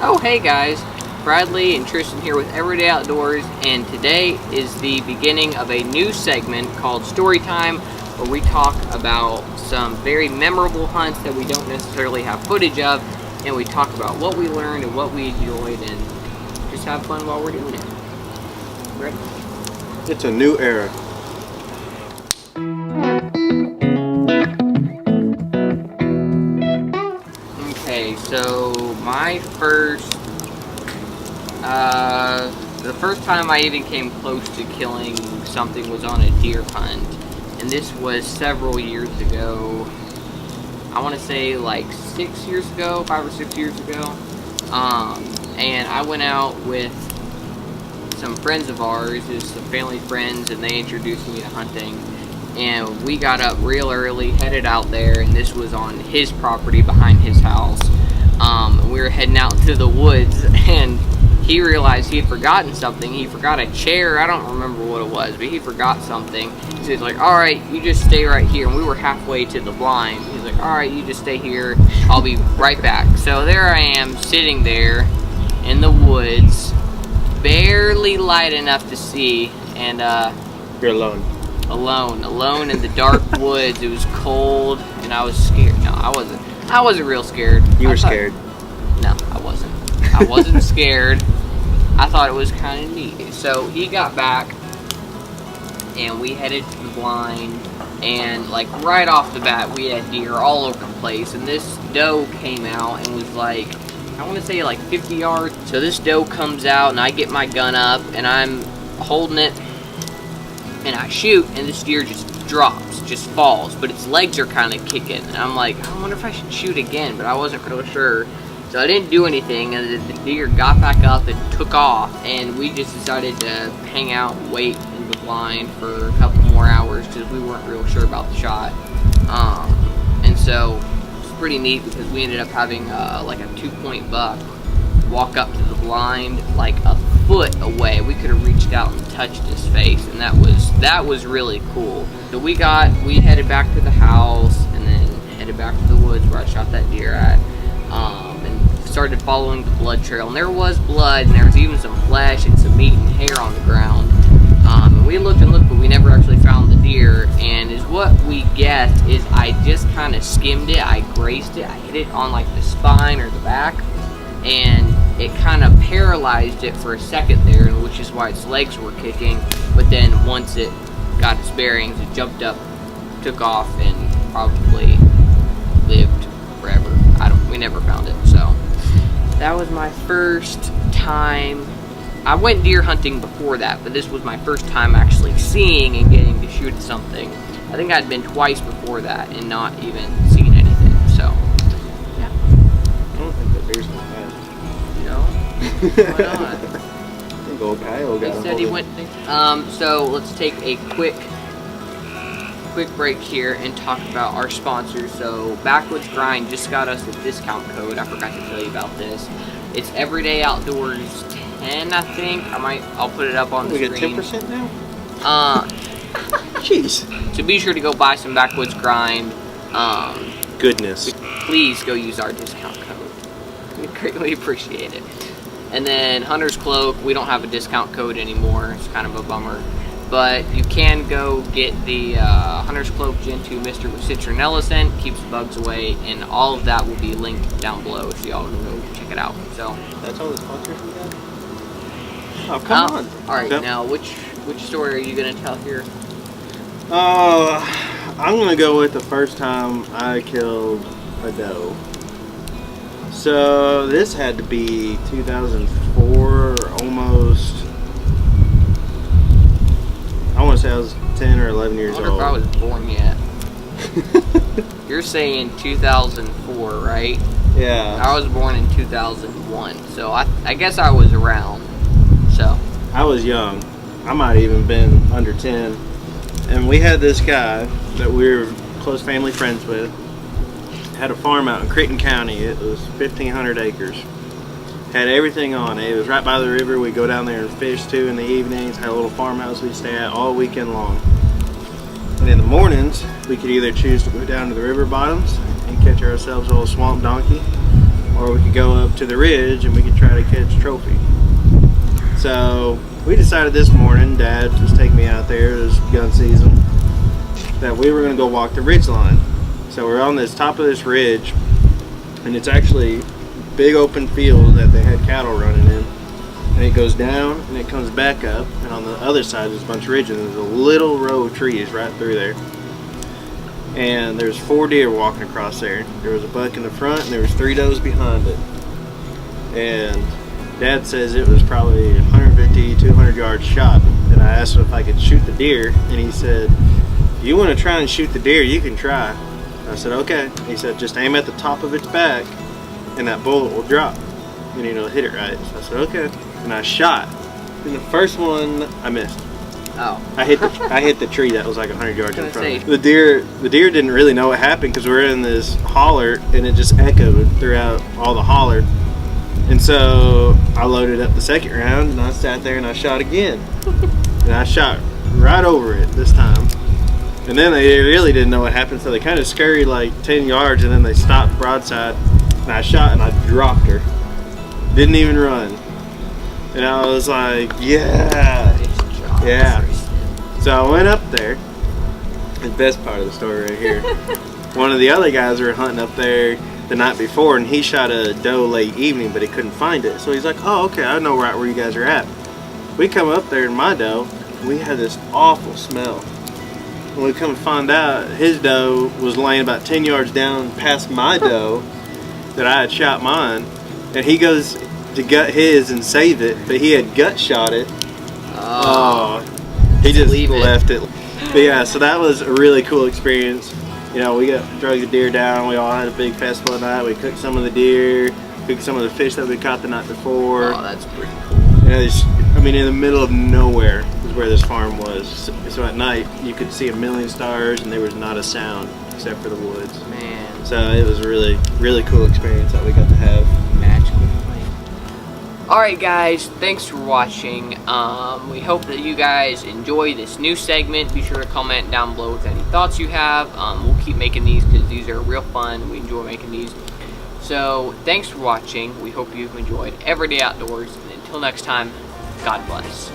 Oh, hey guys, Bradley and Tristan here with Everyday Outdoors, and today is the beginning of a new segment called Storytime, where we talk about some very memorable hunts that we don't necessarily have footage of, and we talk about what we learned and what we enjoyed, and just have fun while we're doing it. Ready? It's a new era. Okay, so my the first time I even came close to killing something was on a deer hunt, and this was several years ago. I want to say like 6 years ago, 5 or 6 years ago. And I went out with some friends of ours, some family friends, and they introduced me to hunting. And we got up real early, headed out there, and this was on his property behind his house. We were heading out to the woods, and he realized he had forgotten something. He forgot a chair. I don't remember what it was, but he forgot something. So he's like, all right, you just stay right here. And we were halfway to the blind. He's like, all right, you just stay here. I'll be right back. So there I am, sitting there in the woods, barely light enough to see, and You're alone. Alone in the dark woods. It was cold, and I was scared. No, I wasn't real scared. You were scared. No, I wasn't. I wasn't scared. I thought it was kind of neat. So he got back, and we headed to the blind, and like right off the bat, we had deer all over the place, and this doe came out and was like, I want to say like 50 yards. So this doe comes out, and I get my gun up, and I'm holding it, and I shoot, and this deer just drops, just falls, but its legs are kind of kicking, and I'm like, I wonder if I should shoot again, but I wasn't real sure. So I didn't do anything, and the deer got back up and took off, and we just decided to hang out and wait in the blind for a couple more hours because we weren't real sure about the shot. And so it's pretty neat because we ended up having like a 2-point buck walk up to the blind like a foot away. We could have reached out and touched his face, and that was really cool. So we headed back to the house, and then headed back to the woods where I shot that deer at, and started following the blood trail. And there was blood, and there was even some flesh and some meat and hair on the ground. And we looked and looked, but we never actually found the deer. And is what we guessed is I just kind of skimmed it, I grazed it, I hit it on like the spine or the back, and it kind of paralyzed it for a second there, which is why its legs were kicking. But then once it got its bearings, it jumped up, took off, and probably lived forever. We never found it. So that was my first time. I went deer hunting before that, but this was my first time actually seeing and getting to shoot something. I think I'd been twice before that and not even seen anything. So yeah. I don't think that deer's gonna have. Why not? I think old Kyle got him. Said he went. So let's take a quick break here and talk about our sponsors. So Backwoods Grind just got us a discount code. I forgot to tell you about this. It's Everyday Outdoors 10, I think. I'll put it up on the screen. We get 10% now? Jeez. So be sure to go buy some Backwoods Grind. Goodness. Please go use our discount code. We greatly appreciate it. And then Hunter's Kloak, we don't have a discount code anymore. It's kind of a bummer. But you can go get the Hunter's Kloak Gen 2 Mister with Citronella scent, keeps bugs away, and all of that will be linked down below, so y'all can go check it out. So that's all the sponsors we got? Oh, come on. Alright, now which story are you going to tell here? I'm going to go with the first time I killed a doe. So this had to be 2004, almost. I want to say I was 10 or 11 years old. I wonder if I was born yet. You're saying 2004, right? Yeah. I was born in 2001, so I guess I was around. So I was young. I might have even been under 10. And we had this guy that we were close family friends with. Had a farm out in Creighton County. It was 1,500 acres. Had everything on it. It was right by the river. We'd go down there and fish too in the evenings. Had a little farmhouse we'd stay at all weekend long. And in the mornings, we could either choose to go down to the river bottoms and catch ourselves a little swamp donkey, or we could could go up to the ridge and we could try to catch trophy. So we decided this morning, Dad just take me out there, it was gun season, that we were going to go walk the ridge line. So we're on this top of this ridge, and it's actually big open field that they had cattle running in. And it goes down and it comes back up, and on the other side there's a bunch of ridges, and there's a little row of trees right through there. And there's 4 deer walking across there. There was a buck in the front and there was 3 does behind it. And Dad says it was probably 150, 200 yards shot. And I asked him if I could shoot the deer, and he said, if you want to try and shoot the deer, you can try. I said, okay. He said, just aim at the top of its back and that bullet will drop and it'll hit it right. So I said, okay. And I shot. And the first one I missed. Oh. I hit the tree that was like 100 yards in front of me. Say. The deer didn't really know what happened because we're in this holler and it just echoed throughout all the holler. And so I loaded up the second round and I sat there and I shot again. And I shot right over it this time. And then they really didn't know what happened, so they kind of scurried like 10 yards and then they stopped broadside. And I shot and I dropped her. Didn't even run. And I was like, yeah. Yeah. So I went up there. The best part of the story right here. One of the other guys were hunting up there the night before, and he shot a doe late evening, but he couldn't find it. So he's like, oh, okay, I know right where you guys are at. We come up there in my doe, and we had this awful smell. When we come to find out, his doe was laying about 10 yards down past my doe that I had shot mine, and he goes to gut his and save it, but he had gut shot it. Oh, he just left it. But yeah, so that was a really cool experience. You know, we drug the deer down. We all had a big festival night. We cooked some of the deer, cooked some of the fish that we caught the night before. Oh, that's pretty cool. You know, I mean, in the middle of nowhere is where this farm was. So at night, you could see a million stars, and there was not a sound except for the woods. Man. So it was a really, really cool experience that we got to have. Magical. Alright guys, thanks for watching. We hope that you guys enjoy this new segment. Be sure to comment down below with any thoughts you have. We'll keep making these because these are real fun. We enjoy making these. So, thanks for watching. We hope you've enjoyed Everyday Outdoors. And until next time, God bless.